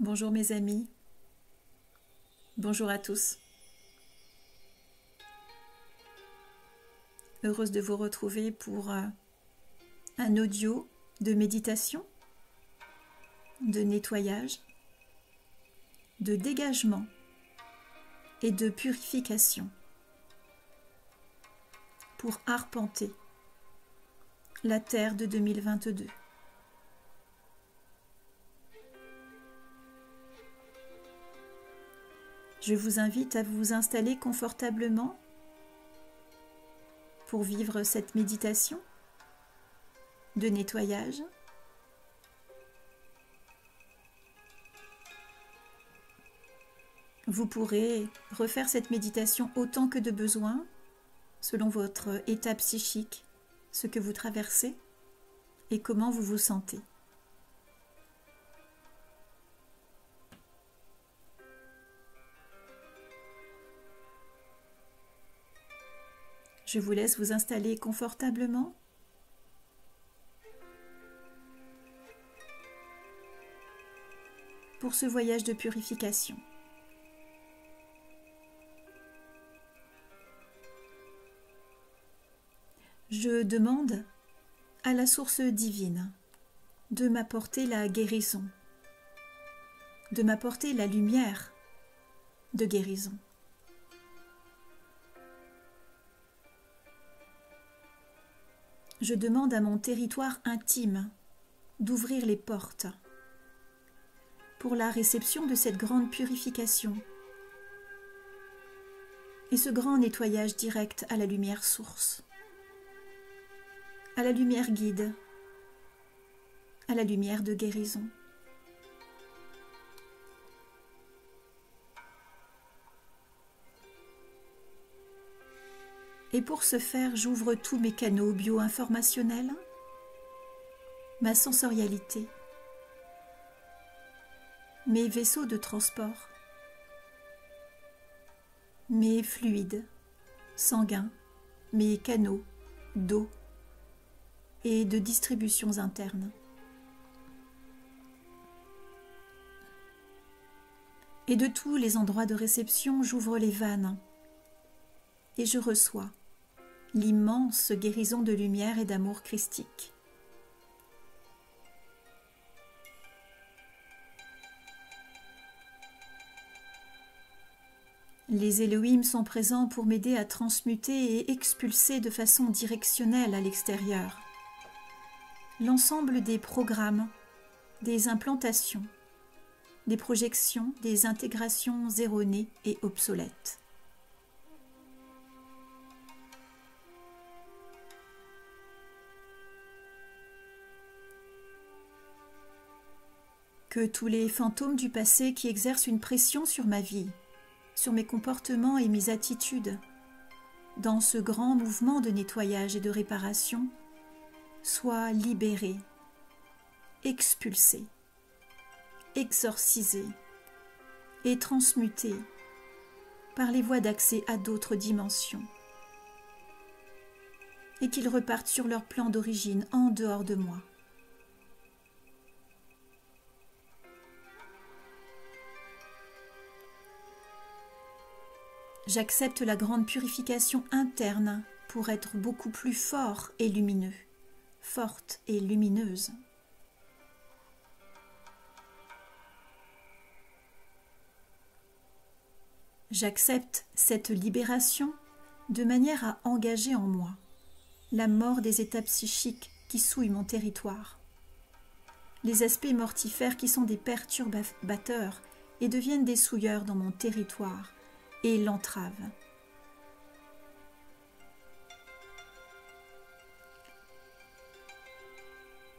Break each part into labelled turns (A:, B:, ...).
A: Bonjour mes amis, bonjour à tous. Heureuse de vous retrouver pour un audio de méditation, de nettoyage, de dégagement et de purification pour arpenter la terre de 2022. Je vous invite à vous installer confortablement pour vivre cette méditation de nettoyage. Vous pourrez refaire cette méditation autant que de besoin, selon votre état psychique, ce que vous traversez et comment vous vous sentez. Je vous laisse vous installer confortablement. Pour ce voyage de purification. Je demande à la source divine de m'apporter la guérison, de m'apporter la lumière de guérison. Je demande à mon territoire intime d'ouvrir les portes pour la réception de cette grande purification et ce grand nettoyage direct à la lumière source, à la lumière guide, à la lumière de guérison. Et pour ce faire, j'ouvre tous mes canaux bio-informationnels, ma sensorialité, mes vaisseaux de transport, mes fluides sanguins, mes canaux d'eau et de distributions internes. Et de tous les endroits de réception, j'ouvre les vannes et je reçois l'immense guérison de lumière et d'amour christique. Les Elohim sont présents pour m'aider à transmuter et expulser de façon directionnelle à l'extérieur l'ensemble des programmes, des implantations, des projections, des intégrations erronées et obsolètes. Que tous les fantômes du passé qui exercent une pression sur ma vie, sur mes comportements et mes attitudes, dans ce grand mouvement de nettoyage et de réparation, soient libérés, expulsés, exorcisés et transmutés par les voies d'accès à d'autres dimensions, et qu'ils repartent sur leur plan d'origine en dehors de moi. J'accepte la grande purification interne pour être beaucoup plus fort et lumineux, forte et lumineuse. J'accepte cette libération de manière à engager en moi la mort des états psychiques qui souillent mon territoire, les aspects mortifères qui sont des perturbateurs et deviennent des souilleurs dans mon territoire et l'entravent.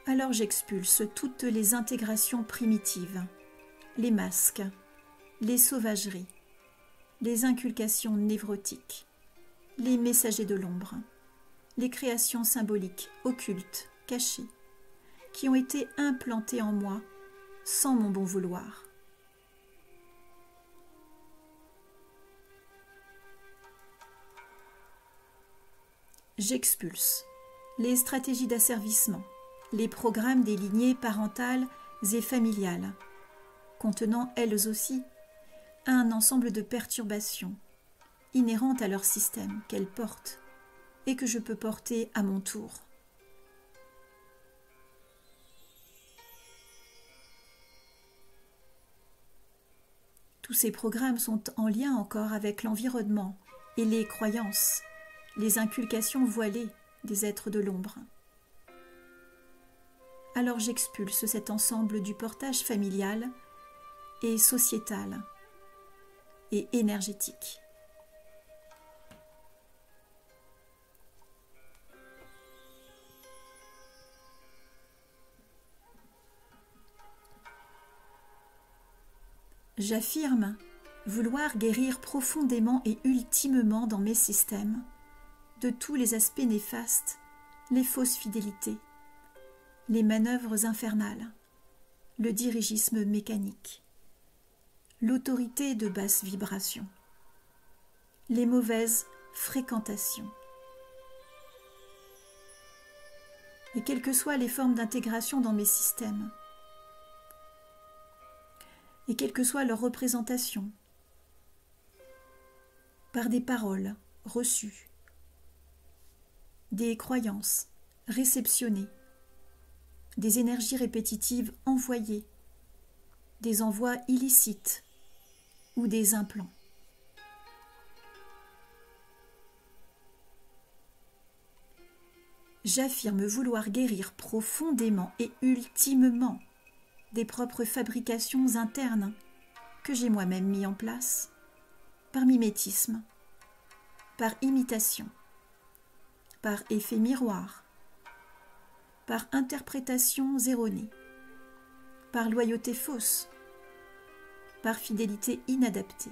A: Alors j'expulse toutes les intégrations primitives, les masques, les sauvageries, les inculcations névrotiques, les messagers de l'ombre, les créations symboliques, occultes, cachées, qui ont été implantées en moi sans mon bon vouloir. J'expulse les stratégies d'asservissement, les programmes des lignées parentales et familiales, contenant elles aussi un ensemble de perturbations inhérentes à leur système qu'elles portent et que je peux porter à mon tour. Tous ces programmes sont en lien encore avec l'environnement et les croyances, les inculcations voilées des êtres de l'ombre. Alors j'expulse cet ensemble du portage familial et sociétal et énergétique. J'affirme vouloir guérir profondément et ultimement dans mes systèmes de tous les aspects néfastes, les fausses fidélités, les manœuvres infernales, le dirigisme mécanique, l'autorité de basse vibration, les mauvaises fréquentations. Et quelles que soient les formes d'intégration dans mes systèmes, et quelle que soit leur représentation, par des paroles reçues, des croyances réceptionnées, des énergies répétitives envoyées, des envois illicites ou des implants. J'affirme vouloir guérir profondément et ultimement des propres fabrications internes que j'ai moi-même mis en place, par mimétisme, par imitation, par effet miroir, par interprétation erronée, par loyauté fausse, par fidélité inadaptée,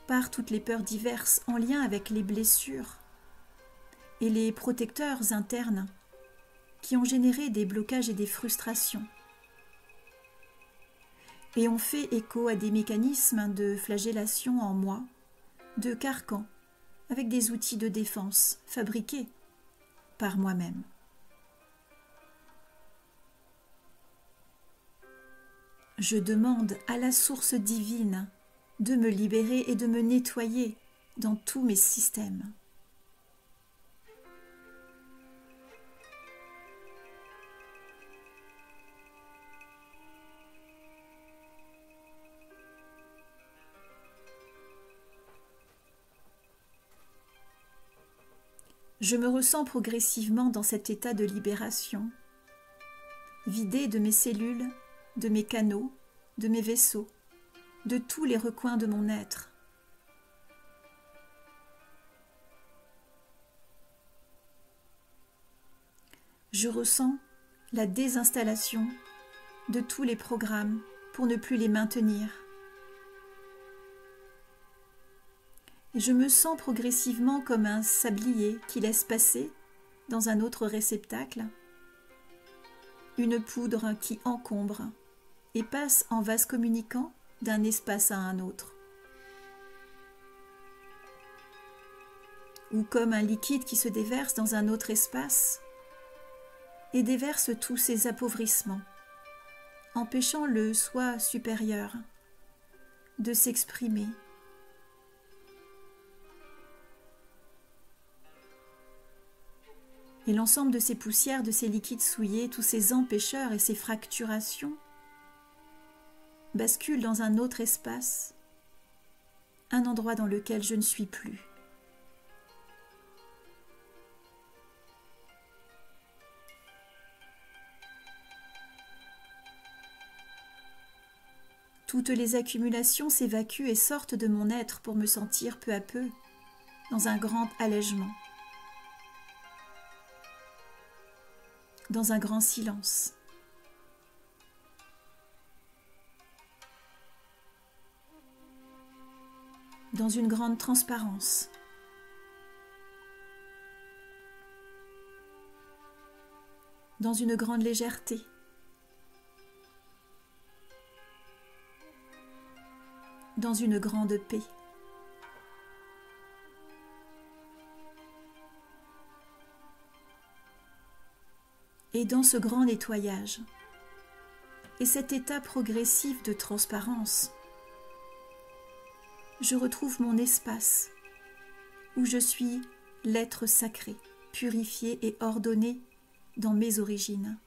A: par toutes les peurs diverses en lien avec les blessures et les protecteurs internes qui ont généré des blocages et des frustrations, et ont fait écho à des mécanismes de flagellation en moi, de carcans, avec des outils de défense fabriqués par moi-même. Je demande à la source divine de me libérer et de me nettoyer dans tous mes systèmes. Je me ressens progressivement dans cet état de libération, vidé de mes cellules, de mes canaux, de mes vaisseaux, de tous les recoins de mon être. Je ressens la désinstallation de tous les programmes pour ne plus les maintenir. Et je me sens progressivement comme un sablier qui laisse passer, dans un autre réceptacle, une poudre qui encombre et passe en vase communicant d'un espace à un autre. Ou comme un liquide qui se déverse dans un autre espace et déverse tous ses appauvrissements, empêchant le soi supérieur de s'exprimer. Et l'ensemble de ces poussières, de ces liquides souillés, tous ces empêcheurs et ces fracturations basculent dans un autre espace, un endroit dans lequel je ne suis plus. Toutes les accumulations s'évacuent et sortent de mon être pour me sentir peu à peu dans un grand allègement, dans un grand silence. Dans une grande transparence. Dans une grande légèreté. Dans une grande paix. Et dans ce grand nettoyage, et cet état progressif de transparence, je retrouve mon espace où je suis l'être sacré, purifié et ordonné dans mes origines,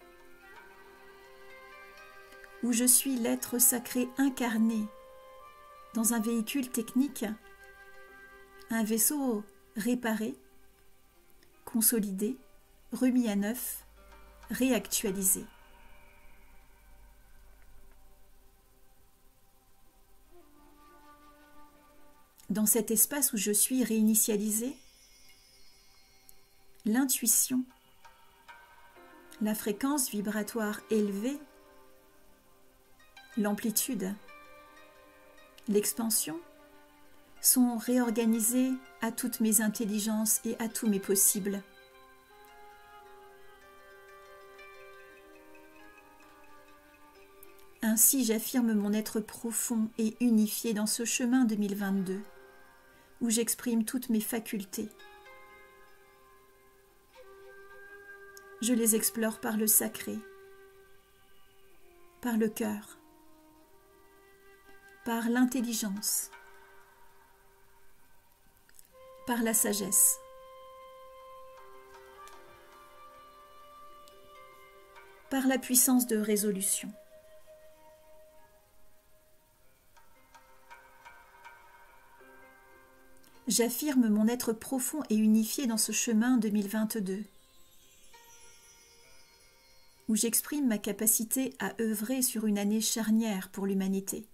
A: où je suis l'être sacré incarné dans un véhicule technique, un vaisseau réparé, consolidé, remis à neuf, réactualisé. Dans cet espace où je suis réinitialisé, l'intuition, la fréquence vibratoire élevée, l'amplitude, l'expansion sont réorganisées à toutes mes intelligences et à tous mes possibles. Ainsi, j'affirme mon être profond et unifié dans ce chemin 2022, où j'exprime toutes mes facultés. Je les explore par le sacré, par le cœur, par l'intelligence, par la sagesse, par la puissance de résolution. J'affirme mon être profond et unifié dans ce chemin 2022, où j'exprime ma capacité à œuvrer sur une année charnière pour l'humanité.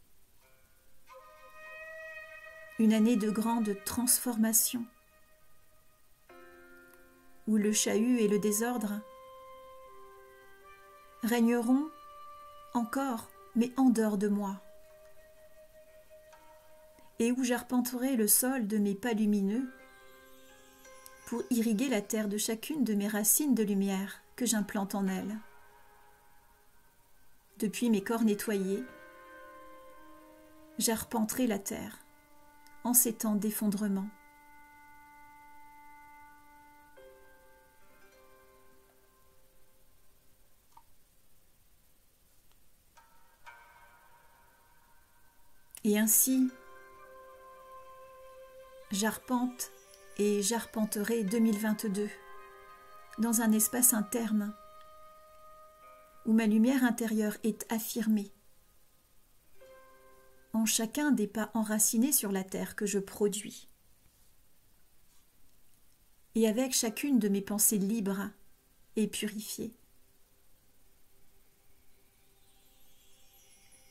A: Une année de grande transformation, où le chahut et le désordre régneront encore, mais en dehors de moi, et où j'arpenterai le sol de mes pas lumineux pour irriguer la terre de chacune de mes racines de lumière que j'implante en elle. Depuis mes corps nettoyés, j'arpenterai la terre en ces temps d'effondrement. Et ainsi, j'arpente et j'arpenterai 2022 dans un espace interne où ma lumière intérieure est affirmée en chacun des pas enracinés sur la terre que je produis, et avec chacune de mes pensées libres et purifiées.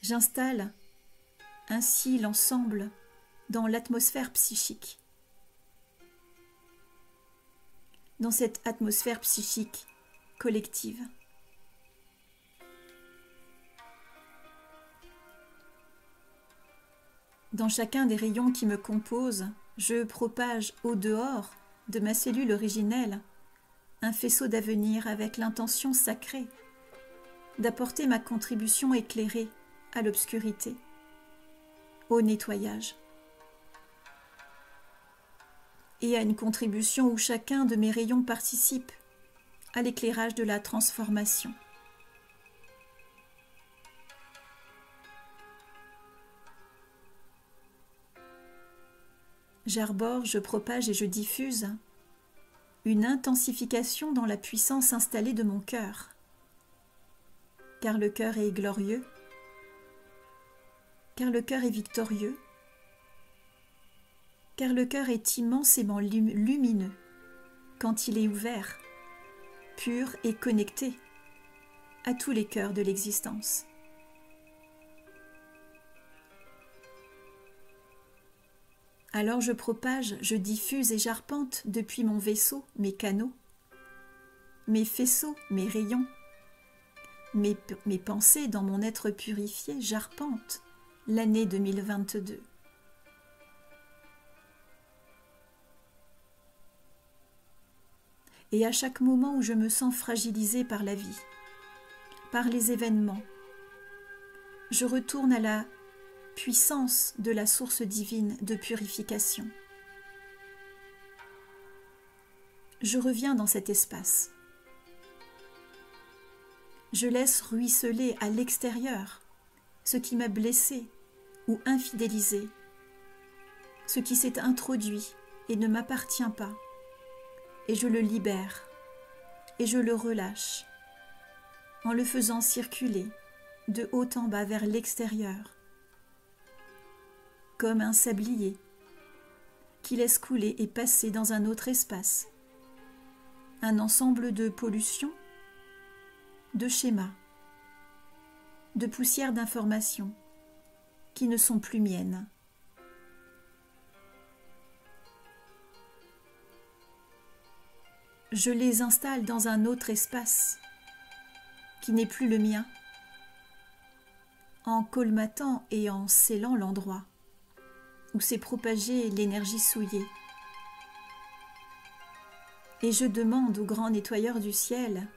A: J'installe ainsi l'ensemble dans l'atmosphère psychique. Dans cette atmosphère psychique collective. Dans chacun des rayons qui me composent, je propage au dehors de ma cellule originelle un faisceau d'avenir avec l'intention sacrée d'apporter ma contribution éclairée à l'obscurité, au nettoyage, et à une contribution où chacun de mes rayons participe à l'éclairage de la transformation. J'arbore, je propage et je diffuse une intensification dans la puissance installée de mon cœur, car le cœur est glorieux, car le cœur est victorieux, car le cœur est immensément lumineux quand il est ouvert, pur et connecté à tous les cœurs de l'existence. Alors je propage, je diffuse et j'arpente depuis mon vaisseau, mes canaux, mes faisceaux, mes rayons, mes pensées dans mon être purifié, j'arpente l'année 2022. Et à chaque moment où je me sens fragilisée par la vie, par les événements, je retourne à la puissance de la source divine de purification. Je reviens dans cet espace. Je laisse ruisseler à l'extérieur ce qui m'a blessé ou infidélisé, ce qui s'est introduit et ne m'appartient pas, et je le libère et je le relâche en le faisant circuler de haut en bas vers l'extérieur, comme un sablier qui laisse couler et passer dans un autre espace, un ensemble de pollutions, de schémas, de poussières d'informations qui ne sont plus miennes. Je les installe dans un autre espace qui n'est plus le mien, en colmatant et en scellant l'endroit où s'est propagée l'énergie souillée. Et je demande au grand nettoyeur du ciel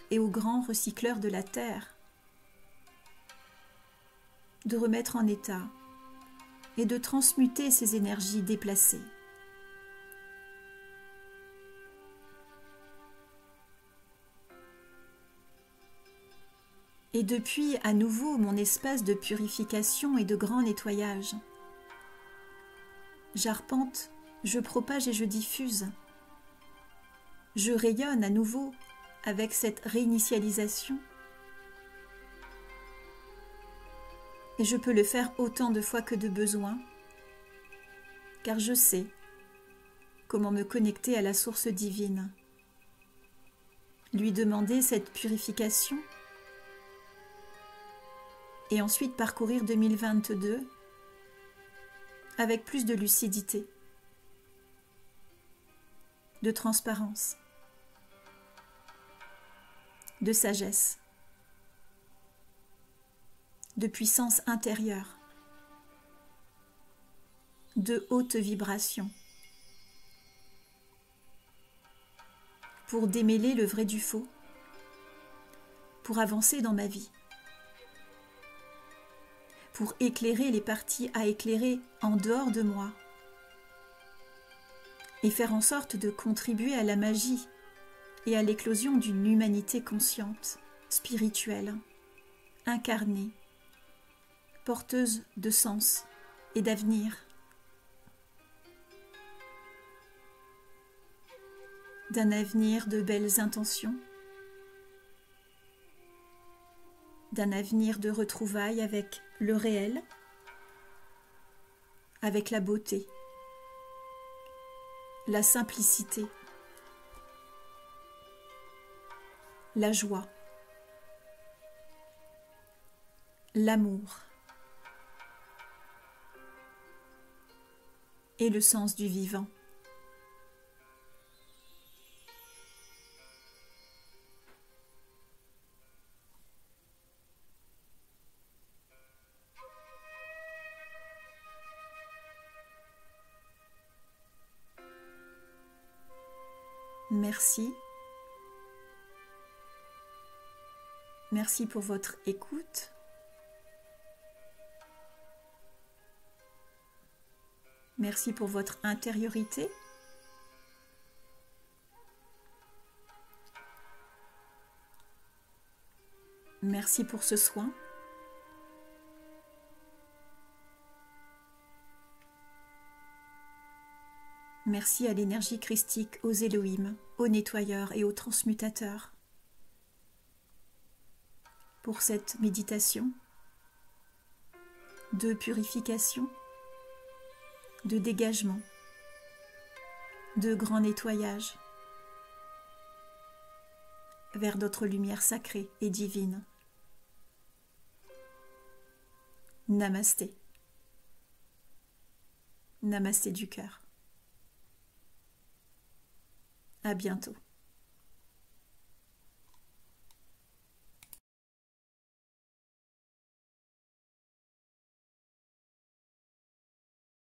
A: et au grand recycleur de la terre de remettre en état et de transmuter ces énergies déplacées. Et depuis à nouveau mon espace de purification et de grand nettoyage, j'arpente, je propage et je diffuse. Je rayonne à nouveau avec cette réinitialisation. Et je peux le faire autant de fois que de besoin, car je sais comment me connecter à la source divine. Lui demander cette purification et ensuite parcourir 2022 avec plus de lucidité, de transparence, de sagesse, de puissance intérieure, de haute vibration, pour démêler le vrai du faux, pour avancer dans ma vie, pour éclairer les parties à éclairer en dehors de moi et faire en sorte de contribuer à la magie et à l'éclosion d'une humanité consciente, spirituelle, incarnée, porteuse de sens et d'avenir, d'un avenir de belles intentions, d'un avenir de retrouvailles avec le réel, avec la beauté, la simplicité, la joie, l'amour et le sens du vivant. Merci. Merci pour votre écoute. Merci pour votre intériorité. Merci pour ce soin. Merci à l'énergie christique, aux Elohim, aux nettoyeurs et aux transmutateurs pour cette méditation de purification, de dégagement, de grand nettoyage vers d'autres lumières sacrées et divines. Namasté. Namasté du cœur. À bientôt.